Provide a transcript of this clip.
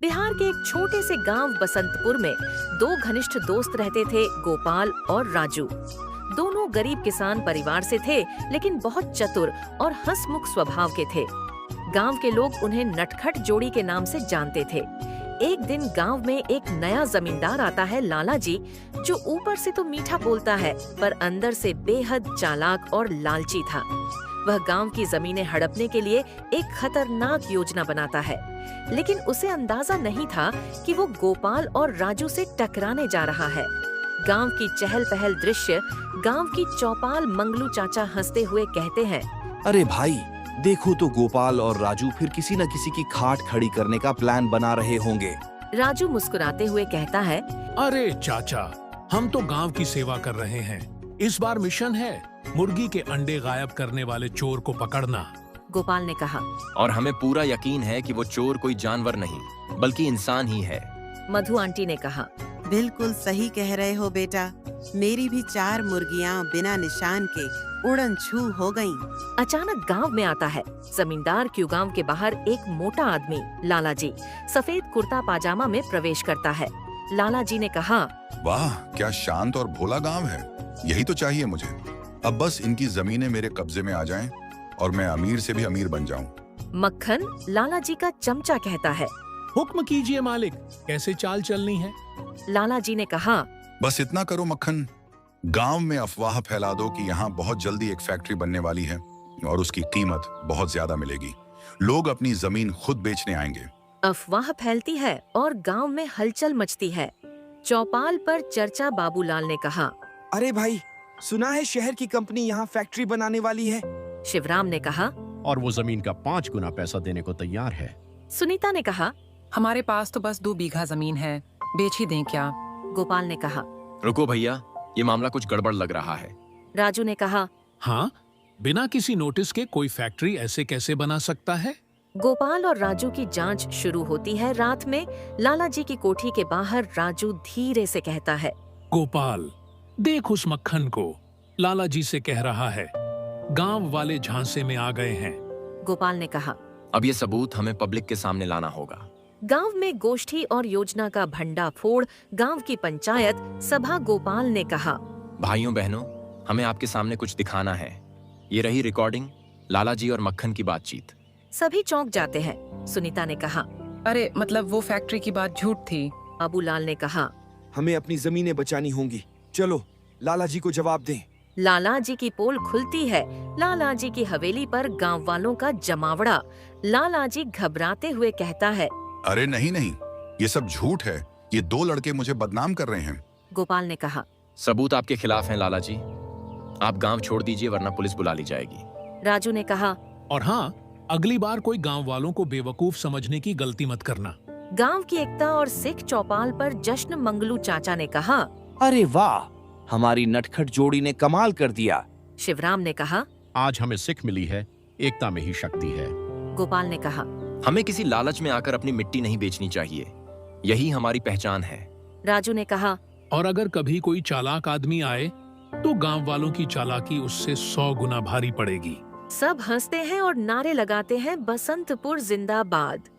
बिहार के एक छोटे से गांव बसंतपुर में दो घनिष्ठ दोस्त रहते थे, गोपाल और राजू। दोनों गरीब किसान परिवार से थे, लेकिन बहुत चतुर और हंसमुख स्वभाव के थे। गांव के लोग उन्हें नटखट जोड़ी के नाम से जानते थे। एक दिन गांव में एक नया जमींदार आता है, लाला जी, जो ऊपर से तो मीठा बोलता है पर अंदर से बेहद चालाक और लालची था। वह गांव की जमीनें हड़पने के लिए एक खतरनाक योजना बनाता है, लेकिन उसे अंदाजा नहीं था कि वो गोपाल और राजू से टकराने जा रहा है। गांव की चहल पहल दृश्य गांव की चौपाल मंगलू चाचा हंसते हुए कहते हैं, अरे भाई, देखो तो गोपाल और राजू फिर किसी न किसी की खाट खड़ी करने का प्लान बना रहे होंगे। राजू मुस्कुराते हुए कहता है, अरे चाचा, हम तो गांव की सेवा कर रहे हैं। इस बार मिशन है मुर्गी के अंडे गायब करने वाले चोर को पकड़ना। गोपाल ने कहा। और हमें पूरा यकीन है कि वो चोर कोई जानवर नहीं बल्कि इंसान ही है। मधु आंटी ने कहा। बिल्कुल सही कह रहे हो बेटा, मेरी भी 4 मुर्गियां बिना निशान के उड़न छू हो गईं। अचानक गांव में आता है जमींदार क्यू। गांव के बाहर एक मोटा आदमी, लाला जी, सफेद कुर्ता पाजामा में प्रवेश करता है। लाला जी ने कहा, वाह, क्या शांत और भोला गांव है। यही तो चाहिए मुझे। अब बस इनकी जमीनें मेरे कब्जे में आ जाएं और मैं अमीर से भी अमीर बन जाऊं। मक्खन, लाला जी का चमचा, कहता है। हुक्म कीजिए मालिक, कैसे चाल चलनी है? लाला जी ने कहा, बस इतना करो मक्खन, गांव में अफवाह फैला दो कि यहाँ बहुत जल्दी एक फैक्ट्री बनने वाली है और उसकी कीमत बहुत ज्यादा मिलेगी। लोग अपनी जमीन खुद बेचने आएंगे। अफवाह फैलती है और गांव में हलचल मचती है। चौपाल पर चर्चा बाबूलाल ने कहा, अरे भाई, सुना है शहर की कंपनी यहाँ फैक्ट्री बनाने वाली है। शिवराम ने कहा। और वो जमीन का 5 गुना पैसा देने को तैयार है। सुनीता ने कहा। हमारे पास तो बस 2 बीघा जमीन है, बेच ही दें क्या? गोपाल ने कहा। रुको भैया, ये मामला कुछ गड़बड़ लग रहा है। राजू ने कहा। हाँ, बिना किसी नोटिस के कोई फैक्ट्री ऐसे कैसे बना सकता है? गोपाल और राजू की जांच शुरू होती है। रात में लाला जी की कोठी के बाहर राजू धीरे से कहता है, गोपाल, देख उस मक्खन को, लाला जी से कह रहा है गांव वाले झांसे में आ गए हैं। गोपाल ने कहा। अब ये सबूत हमें पब्लिक के सामने लाना होगा। गांव में गोष्ठी और योजना का भंडाफोड़। गांव की पंचायत सभा। गोपाल ने कहा, भाइयों बहनों, हमें आपके सामने कुछ दिखाना है। ये रही रिकॉर्डिंग, लाला जी और मक्खन की बातचीत। सभी चौंक जाते हैं। सुनीता ने कहा। अरे मतलब वो फैक्ट्री की बात झूठ थी। बाबूलाल ने कहा। हमें अपनी जमीनें बचानी होंगी, चलो लाला जी को जवाब दें। लाला जी की पोल खुलती है। लाला जी की हवेली पर गांव वालों का जमावड़ा। लाला जी घबराते हुए कहता है, अरे नहीं नहीं, ये सब झूठ है। ये 2 लड़के मुझे बदनाम कर रहे हैं। गोपाल ने कहा। सबूत आपके खिलाफ हैं लाला जी, आप गांव छोड़ दीजिए वरना पुलिस बुला ली जाएगी। राजू ने कहा। और हाँ, अगली बार कोई गांव वालों को बेवकूफ समझने की गलती मत करना। गांव की एकता और सिख चौपाल पर जश्न। मंगलू चाचा ने कहा। अरे वाह, हमारी नटखट जोड़ी ने कमाल कर दिया। शिवराम ने कहा। आज हमें सीख मिली है, एकता में ही शक्ति है। गोपाल ने कहा। हमें किसी लालच में आकर अपनी मिट्टी नहीं बेचनी चाहिए, यही हमारी पहचान है। राजू ने कहा। और अगर कभी कोई चालाक आदमी आए तो गांव वालों की चालाकी उससे 100 गुना भारी पड़ेगी। सब हंसते हैं और नारे लगाते हैं, बसंतपुर जिंदाबाद।